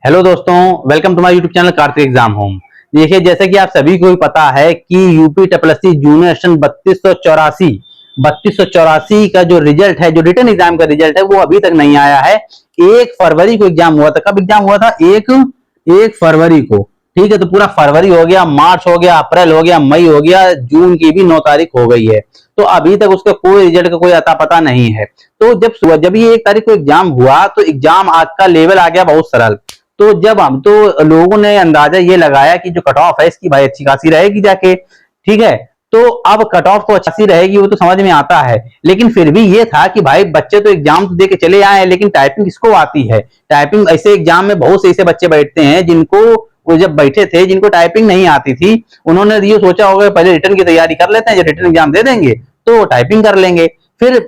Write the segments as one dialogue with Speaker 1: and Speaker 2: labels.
Speaker 1: Hello दोस्तों, welcome to my YouTube channel Kartik exam home. देखिए, जैसे कि आप सभी को ही पता है कि यूपी ट्रिपल जूनियर सेशन 3284 का जो रिजल्ट है, जो रिटन एग्जाम का रिजल्ट है, वो अभी तक नहीं आया है। 1 फरवरी को एग्जाम हुआ था। कब एग्जाम हुआ था? एक फरवरी को। ठीक है, तो पूरा फरवरी हो गया, मार्च हो गया, अप्रैल हो गया, मई हो गया, जून की भी 9 तारीख हो गई है। तो अभी तक उसका कोई रिजल्ट का कोई अता पता नहीं है। तो जब ये 1 तारीख को एग्जाम हुआ तो एग्जाम आज का लेवल आ गया बहुत सरल। तो जब हम तो लोगों ने अंदाजा ये लगाया कि जो कट ऑफ है इसकी भाई अच्छी खासी रहेगी जाके। ठीक है, तो अब कट ऑफ तो अच्छी रहेगी, वो तो समझ में आता है, लेकिन फिर भी ये था कि भाई बच्चे तो एग्जाम तो दे के चले आए हैं, लेकिन टाइपिंग किसको आती है? टाइपिंग ऐसे एग्जाम में बहुत से ऐसे बच्चे बैठते हैं जिनको, वो जब बैठे थे जिनको टाइपिंग नहीं आती थी, उन्होंने ये सोचा होगा पहले रिटर्न की तैयारी कर लेते हैं, जब रिटर्न एग्जाम दे देंगे तो टाइपिंग कर लेंगे। फिर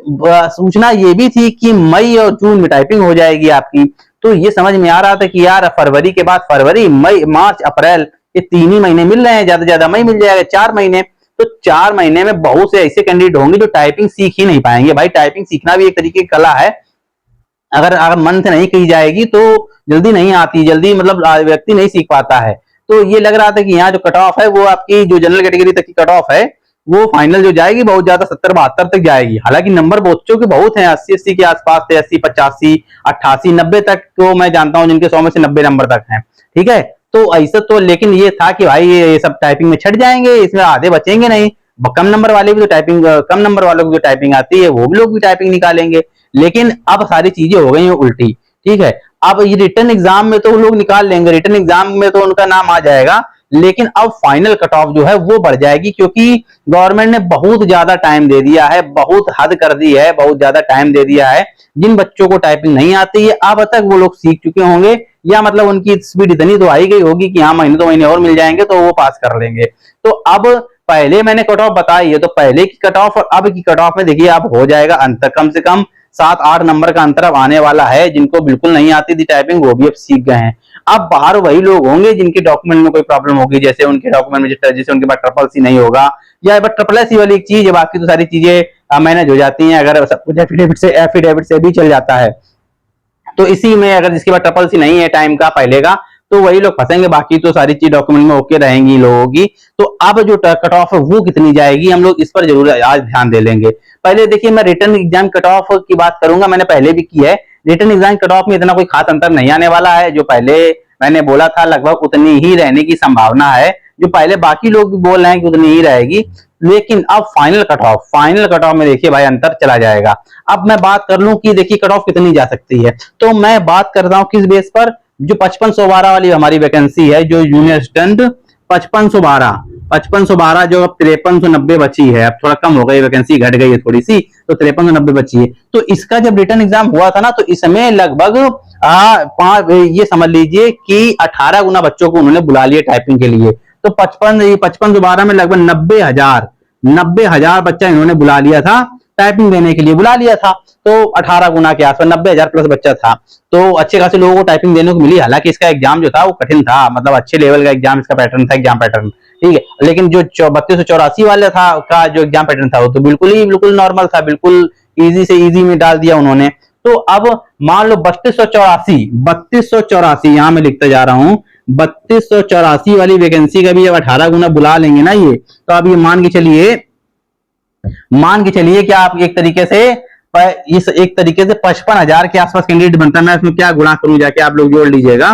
Speaker 1: सूचना ये भी थी कि मई और जून में टाइपिंग हो जाएगी आपकी। तो ये समझ में आ रहा था कि यार फरवरी के बाद फरवरी, मई, मार्च, अप्रैल, ये 3 ही महीने मिल रहे हैं, ज्यादा से ज्यादा मई मिल जाएगा, 4 महीने। तो 4 महीने में बहुत से ऐसे कैंडिडेट होंगे जो टाइपिंग सीख ही नहीं पाएंगे। भाई टाइपिंग सीखना भी एक तरीके की कला है, अगर मन से नहीं की जाएगी तो जल्दी नहीं आती, जल्दी मतलब व्यक्ति नहीं सीख पाता है। तो ये लग रहा था कि यहाँ जो कट ऑफ है वो आपकी जो जनरल कैटेगरी तक की कट ऑफ है वो फाइनल जो जाएगी बहुत ज्यादा 70-72 तक जाएगी। हालांकि नंबर बच्चों के बहुत हैं, 80-80 के आसपास थे, 80-85, 88-90 तक को मैं जानता हूं जिनके 100 में से 90 नंबर तक हैं। ठीक है, तो ऐसा तो, लेकिन ये था कि भाई ये सब टाइपिंग में छट जाएंगे, इसमें आधे बचेंगे नहीं। कम नंबर वाले भी तो टाइपिंग, कम नंबर वालों को जो टाइपिंग आती है वो भी लोग भी टाइपिंग निकालेंगे। लेकिन अब सारी चीजें हो गई हैं उल्टी। ठीक है, अब ये रिटर्न एग्जाम में तो वो लोग निकाल लेंगे, रिटर्न एग्जाम में तो उनका नाम आ जाएगा, लेकिन अब फाइनल कट ऑफ जो है वो बढ़ जाएगी, क्योंकि गवर्नमेंट ने बहुत ज्यादा टाइम दे दिया है, बहुत हद कर दी है, बहुत ज्यादा टाइम दे दिया है। जिन बच्चों को टाइपिंग नहीं आती है अब तक वो लोग सीख चुके होंगे, या मतलब उनकी स्पीड इतनी तो आई गई होगी कि हाँ महीने 2 महीने और मिल जाएंगे तो वो पास कर लेंगे। तो अब पहले मैंने कट ऑफ बताई है, तो पहले की कट ऑफ और अब की कट ऑफ में देखिए अब हो जाएगा अंतर, कम से कम 7-8 नंबर का अंतर अब आने वाला है। जिनको बिल्कुल नहीं आती थी टाइपिंग वो भी अब सीख गए हैं। अब बाहर वही लोग होंगे जिनके डॉक्यूमेंट में कोई प्रॉब्लम होगी, जैसे उनके डॉक्यूमेंट में जैसे उनके पास ट्रिपल सी नहीं होगा, या ट्रिपल एस वाली एक चीज है, बाकी तो सारी चीजें मैनेज हो जाती हैं अगर सब कुछ एफिडेविट से भी चल जाता है। तो इसी में अगर जिसके पास ट्रिपल सी नहीं है टाइम का पहले का, तो वही लोग फंसेंगे, बाकी तो सारी चीज डॉक्यूमेंट में ओके रहेंगी लोगों की। तो अब जो कट ऑफ है वो कितनी जाएगी हम लोग इस पर जरूर आज ध्यान दे लेंगे। पहले देखिए, मैं रिटर्न एग्जाम कट ऑफ की बात करूंगा, मैंने पहले भी की है। रिटर्न एग्जाम कट ऑफ में इतना कोई खास अंतर नहीं आने वाला है, जो पहले मैंने बोला था लगभग उतनी ही रहने की संभावना है, जो पहले बाकी लोग भी बोल रहे हैं कि उतनी ही रहेगी। लेकिन अब फाइनल कट ऑफ में देखिए भाई अंतर चला जाएगा। अब मैं बात कर लूं कि देखिए कट ऑफ कितनी जा सकती है, तो मैं बात करता हूं किस बेस पर, जो 5512 वाली हमारी वैकेंसी है, जो जूनियर स्टूडेंट 5512 जो अब 5390 बची है, अब थोड़ा कम हो गई, वैकेंसी घट गई है थोड़ी सी, तो 5390 बची है। तो इसका जब रिटर्न एग्जाम हुआ था ना, तो इसमें लगभग ये समझ लीजिए कि 18 गुना बच्चों को उन्होंने बुला लिया टाइपिंग के लिए। तो 5512 में लगभग 90,000 बच्चा इन्होंने बुला लिया था, टाइपिंग देने के लिए बुला लिया था। तो 18 गुना के आसपास 90,000 प्लस बच्चा था, तो अच्छे खासे लोगों को टाइपिंग देने को मिली। हालांकि इसका एग्जाम जो था वो कठिन था, मतलब अच्छे लेवल का एग्जाम इसका पैटर्न था, एग्जाम पैटर्न। ठीक है, लेकिन जो 3284 वाले था का जो एग्जाम पैटर्न था वो तो बिल्कुल नॉर्मल था, बिल्कुल इजी से इजी में डाल दिया उन्होंने। तो अब मान लो 3284 यहां मैं लिखता जा रहा हूं, 3284 वाली वैकेंसी का भी जब 18 गुना बुला लेंगे ना ये, तो अब ये मान के चलिए कि आप एक तरीके से 55,000 के आसपास कैंडिडेट बनता है। मैं इसमें क्या गुणा करूं जाके, आप लोग जोड़ लीजिएगा,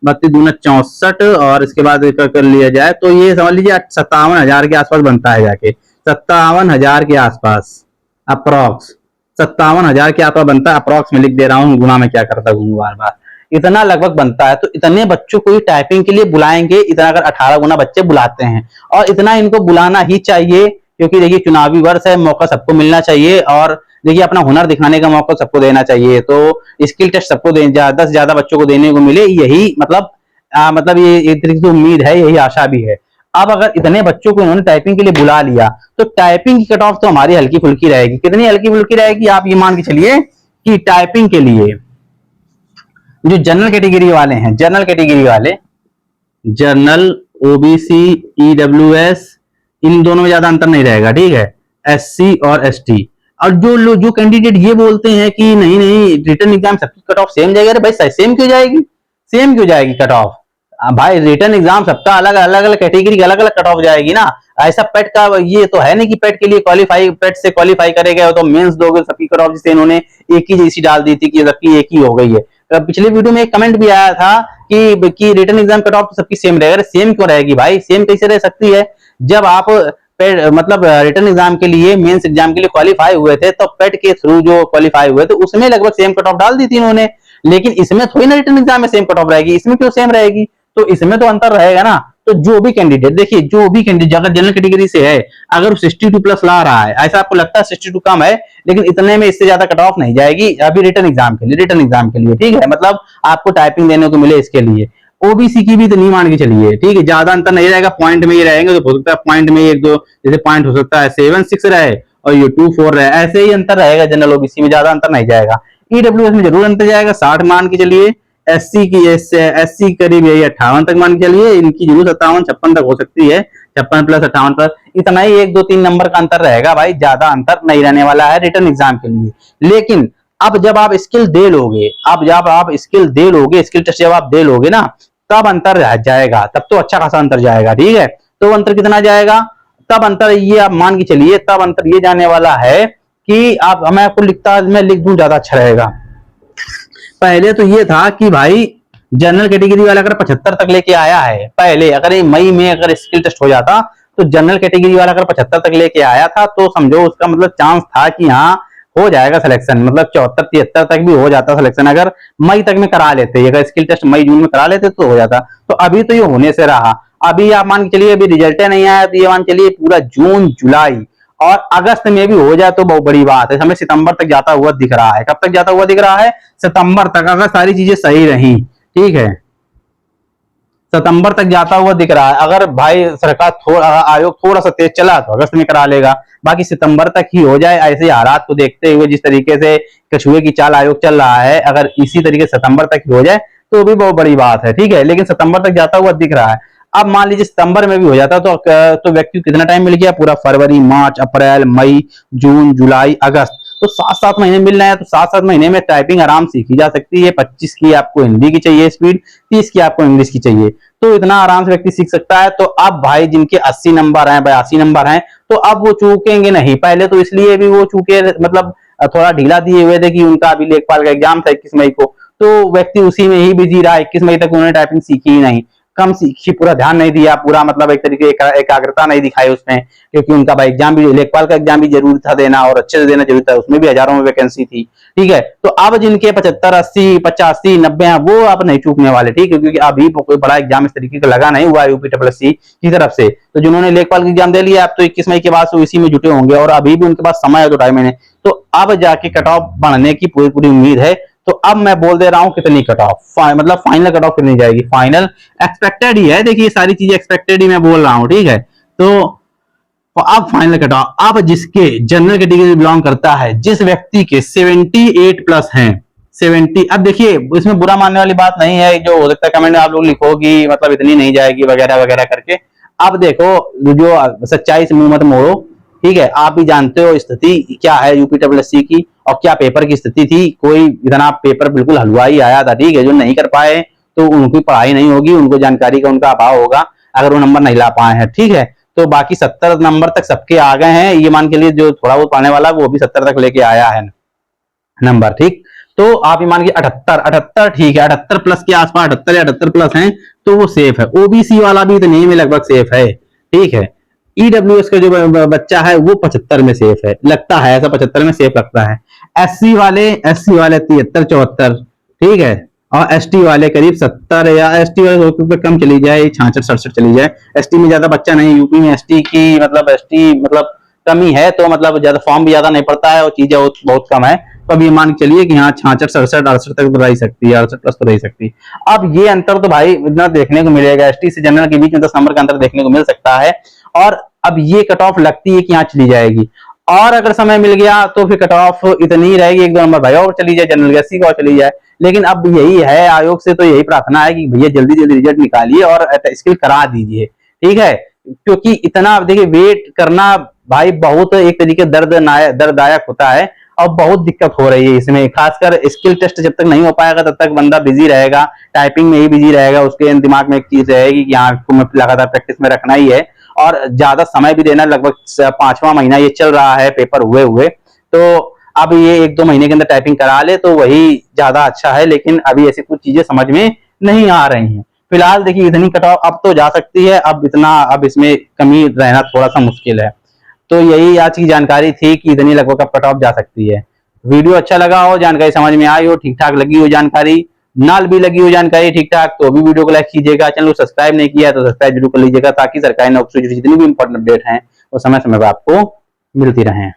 Speaker 1: 32 दूना 64 और इसके बाद कर लिया जाए तो ये समझ लीजिए 57,000 के आसपास बनता है जाके, 57,000 के आसपास अप्रोक्स, 57,000 के आसपास बनता है अप्रोक्स। में लिख दे रहा हूँ, गुणा में क्या करता हूँ बार बार, इतना लगभग बनता है। तो इतने बच्चों को ही टाइपिंग के लिए बुलाएंगे, इतना अगर 18 गुना बच्चे बुलाते हैं, और इतना इनको बुलाना ही चाहिए, क्योंकि देखिए चुनावी वर्ष है, मौका सबको मिलना चाहिए, और देखिए अपना हुनर दिखाने का मौका सबको देना चाहिए। तो स्किल टेस्ट सबको ज्यादा से ज्यादा बच्चों को देने को मिले, यही मतलब ये एक तरीके से उम्मीद है, यही आशा भी है। अब अगर इतने बच्चों को इन्होंने टाइपिंग के लिए बुला लिया, तो टाइपिंग की कट ऑफ तो हमारी हल्की फुल्की रहेगी। कितनी हल्की फुल्की रहेगी, आप ये मान के चलिए कि टाइपिंग के लिए जो जनरल कैटेगरी वाले हैं, जनरल, ओबीसी, ईडब्ल्यूएस, इन दोनों में ज्यादा अंतर नहीं रहेगा। ठीक है, एससी और एसटी। और जो कैंडिडेट ये बोलते हैं कि नहीं रिटर्न एग्जाम सबकी कट ऑफ सेम जाएगी, अरे भाई सेम क्यों जाएगी? सेम क्यों जाएगी कट ऑफ? भाई रिटर्न एग्जाम सबका अलग अलग अलग कैटेगरी का अलग अलग कट ऑफ जाएगी ना। ऐसा पेट का ये तो है नहीं कि पेट के लिए क्वालिफाई, पेट से क्वालिफाई करेगा तो मेंस दोगे सबकी कट ऑफ, जिससे इन्होंने एक ही जैसी डाल दी थी कि सबकी एक ही हो गई है। पिछले वीडियो में एक कमेंट भी आया था कि रिटर्न एग्जाम कट ऑफ तो सबकी सेम रहेगा। सेम क्यों रहेगी भाई? सेम कैसे रह सकती है? जब आप मतलब रिटर्न एग्जाम के लिए, मेंस एग्जाम के लिए क्वालिफाई हुए थे तो पेट के थ्रू जो क्वालिफाई हुए थे उसमें लगभग सेम कट ऑफ डाल दी थी इन्होंने। लेकिन इसमें थोड़ी ना रिटर्न एग्जाम में सेम कट ऑफ रहेगी, इसमें क्यों सेम रहेगी? तो इसमें तो अंतर रहेगा ना। तो जो भी कैंडिडेट, देखिए जो भी कैंडिडेट अगर जनरल कैटेगरी से है, अगर 62 प्लस ला रहा है, ऐसा आपको लगता है 62 कम है लेकिन इतने में इससे ज्यादा कट ऑफ नहीं जाएगी अभी रिटर्न एग्जाम के लिए, रिटर्न एग्जाम के लिए, ठीक है, मतलब आपको टाइपिंग देने को मिले इसके लिए। ओबीसी की भी तो नहीं मान के चलिए, ठीक है, ज्यादा अंतर नहीं रहेगा, पॉइंट में ही रहेंगे, तो हो सकता है पॉइंट में एक दो, जैसे पॉइंट हो सकता है 7-6 रहे और ये 2-4 रहे, ऐसे ही अंतर रहेगा। जनरल ओबीसी में ज्यादा अंतर नहीं जाएगा। ईडब्ल्यूएस में जरूर अंतर जाएगा, 60 मान के चलिए। एससी करीब यही 58 तक मान के चलिए, इनकी जरूर 57-56 तक हो सकती है, 56 प्लस 58 प्लस, इतना ही 1-2-3 नंबर का अंतर रहेगा भाई, ज्यादा अंतर नहीं रहने वाला है रिटर्न एग्जाम के लिए। लेकिन अब जब आप स्किल दे लोगे, अब जब आप स्किल दे लोगे, स्किल टेस्ट जब आप दे लोगे ना, तब अंतर जाएगा, तब तो अच्छा खासा अंतर जाएगा, ठीक है। तो अंतर कितना जाएगा? तब अंतर ये आप मान के चलिए, तब अंतर ये जाने वाला है कि आप, मैं आपको लिखता, मैं लिख दूं ज्यादा अच्छा रहेगा। पहले तो ये था कि भाई जनरल कैटेगरी वाला अगर 75 तक लेके आया है, पहले अगर मई में अगर स्किल टेस्ट हो जाता तो जनरल कैटेगरी वाला अगर 75 तक लेके आया था तो समझो उसका मतलब चांस था कि हाँ हो जाएगा सिलेक्शन, मतलब 74-73 तक भी हो जाता सिलेक्शन अगर मई तक में करा लेते, अगर स्किल टेस्ट मई जून में करा लेते तो हो जाता। तो अभी तो ये होने से रहा। अभी आप मान के चलिए अभी रिजल्ट नहीं आया, तो ये मान चलिए पूरा जून, जुलाई और अगस्त में भी हो जाए तो बहुत बड़ी बात है। हमें सितंबर तक जाता हुआ दिख रहा है। कब तक जाता हुआ दिख रहा है? सितंबर तक, अगर सारी चीजें सही रही, ठीक है, सितंबर तक जाता हुआ दिख रहा है। अगर भाई सरकार आयोग थोड़ा सा तेज चला तो अगस्त में करा लेगा, बाकी सितंबर तक ही हो जाए। ऐसे हालात को देखते हुए, जिस तरीके से कछुए की चाल आयोग चल रहा है, अगर इसी तरीके से सितंबर तक ही हो जाए तो भी बहुत बड़ी बात है, ठीक है। लेकिन सितंबर तक जाता हुआ दिख रहा है। अब मान लीजिए सितंबर में भी हो जाता तो व्यक्ति को कितना टाइम मिल गया? पूरा फरवरी, मार्च, अप्रैल, मई, जून, जुलाई, अगस्त, तो 7-7 महीने मिल रहे हैं। तो 7-7 महीने में टाइपिंग आराम सीखी जा सकती है। 25 की आपको हिंदी की चाहिए स्पीड, 30 की आपको इंग्लिश की चाहिए, तो इतना आराम से व्यक्ति सीख सकता है। तो अब भाई जिनके 80 नंबर हैं, 82 नंबर हैं, तो अब वो चूकेंगे नहीं। पहले तो इसलिए भी वो चूके, मतलब थोड़ा ढीला दिए हुए थे कि उनका अभी लेखपाल का एग्जाम था 21 मई को, तो व्यक्ति उसी में ही बिजी रहा। 21 मई तक उन्होंने टाइपिंग सीखी ही नहीं, कम सीखी, पूरा ध्यान नहीं दिया, पूरा मतलब एक तरीके एकाग्रता नहीं दिखाई उसमें, क्योंकि उनका भाई एग्जाम भी, लेखपाल का एग्जाम भी जरूरी था देना और अच्छे से देना जरूरी था, उसमें भी हजारों में वैकेंसी थी, ठीक है। तो अब जिनके 75, 80, 85, 90 हैं, वो अब नहीं चूकने वाले, ठीक है, क्योंकि अभी कोई बड़ा एग्जाम इस तरीके का लगा नहीं हुआ यूपीएससी की तरफ से। तो जिन्होंने लेखपाल का एग्जाम दे लिया, अब तो 21 मई के बाद इसी में जुटे होंगे और अभी भी उनके पास समय है, तो 2.5 महीने, तो अब जाके कट ऑफ बढ़ने की पूरी पूरी उम्मीद है। तो अब मैं बोल दे रहा हूं कितनी कट ऑफ, मतलब फाइनल कट ऑफ कितनी जाएगी? फाइनल एक्सपेक्टेड ही है, देखिए सारी चीजें एक्सपेक्टेड ही मैं बोल रहा हूं, ठीक है। तो अब फाइनल कट ऑफ, अब जिसके जनरल कैटेगरी बिलोंग करता है, जिस व्यक्ति के 78 प्लस हैं, 70, अब देखिए इसमें बुरा मानने वाली बात नहीं है, जो हो सकता है कमेंट में आप लोग लिखो कि मतलब इतनी नहीं जाएगी वगैरह वगैरह करके। अब देखो, जो सच्चाई से मुंह मत मोड़ो, ठीक है, आप भी जानते हो स्थिति क्या है यूपीडब्ल्यूएससी की और क्या पेपर की स्थिति थी। कोई इतना पेपर बिल्कुल हलवाई आया था, ठीक है, जो नहीं कर पाए तो उनकी पढ़ाई नहीं होगी, उनको जानकारी का उनका अभाव होगा अगर वो नंबर नहीं ला पाए हैं, ठीक है। तो बाकी 70 नंबर तक सबके आ गए हैं, ये मान के लिए जो थोड़ा बहुत पढ़ने वाला वो भी 70 तक लेके आया है नंबर, ठीक। तो आप ये मान के 78, ठीक है, 78 प्लस के आसपास, 78 या 78 प्लस हैं तो वो सेफ है। ओबीसी वाला भी इतने में लगभग सेफ है, ठीक है। ईडब्ल्यूएस का जो बच्चा है वो 75 में सेफ है, लगता है ऐसा, 75 में सेफ लगता है। एससी वाले 73-74, ठीक है, और एसटी वाले करीब 70, या एसटी वाले कम चली जाए, 66-67 चली जाए। एसटी में ज्यादा बच्चा नहीं, यूपी में एसटी की मतलब एसटी मतलब कमी है, तो मतलब ज्यादा फॉर्म भी ज्यादा नहीं पड़ता है और चीजें बहुत कम है। तो अब ये मान के चलिए कि हाँ 66-67-68 तक तो रह सकती है, 68 प्लस तो रह सकती है। अब ये अंतर तो भाई इतना देखने को मिलेगा, एसटी से जनरल के बीच में 10 नंबर का अंतर देखने को मिल सकता है। और अब ये कट ऑफ लगती है कि यहाँ चली जाएगी, और अगर समय मिल गया तो फिर कट ऑफ इतनी रहेगी, 1-2 नंबर भाई और चली जाए, जनरल एससी का और चली जाए। लेकिन अब यही है, आयोग से तो यही प्रार्थना है कि भैया जल्दी जल्दी रिजल्ट निकालिए और स्किल करा दीजिए, ठीक है। क्योंकि इतना देखिए वेट करना भाई बहुत एक तरीके दर्ददायक होता है, और बहुत दिक्कत हो रही है इसमें, खासकर स्किल टेस्ट जब तक नहीं हो पाएगा तब तक बंदा बिजी रहेगा, टाइपिंग में ही बिजी रहेगा, उसके दिमाग में एक चीज रहेगी कि हाँ इसको लगातार प्रैक्टिस में रखना ही है, और ज्यादा समय भी देना, लगभग 5वां महीना ये चल रहा है पेपर हुए हुए, तो अब ये 1-2 महीने के अंदर टाइपिंग करा ले तो वही ज्यादा अच्छा है, लेकिन अभी ऐसी कुछ चीजें समझ में नहीं आ रही हैं। फिलहाल देखिए इतनी कट ऑफ अब तो जा सकती है, अब इसमें कमी रहना थोड़ा सा मुश्किल है। तो यही आज की जानकारी थी कि इतनी लगभग अब कट ऑफ जा सकती है। वीडियो अच्छा लगा हो, जानकारी समझ में आई हो, ठीक ठाक लगी हो जानकारी, नाल भी लगी हो जानकारी ठीक ठाक, तो भी वीडियो को लाइक कीजिएगा, चैनल को सब्सक्राइब नहीं किया तो सब्सक्राइब जरूर कर लीजिएगा, ताकि सरकारी नौकरी से जितनी भी इंपॉर्टेंट अपडेट हैं वो समय समय पर आपको मिलती रहें।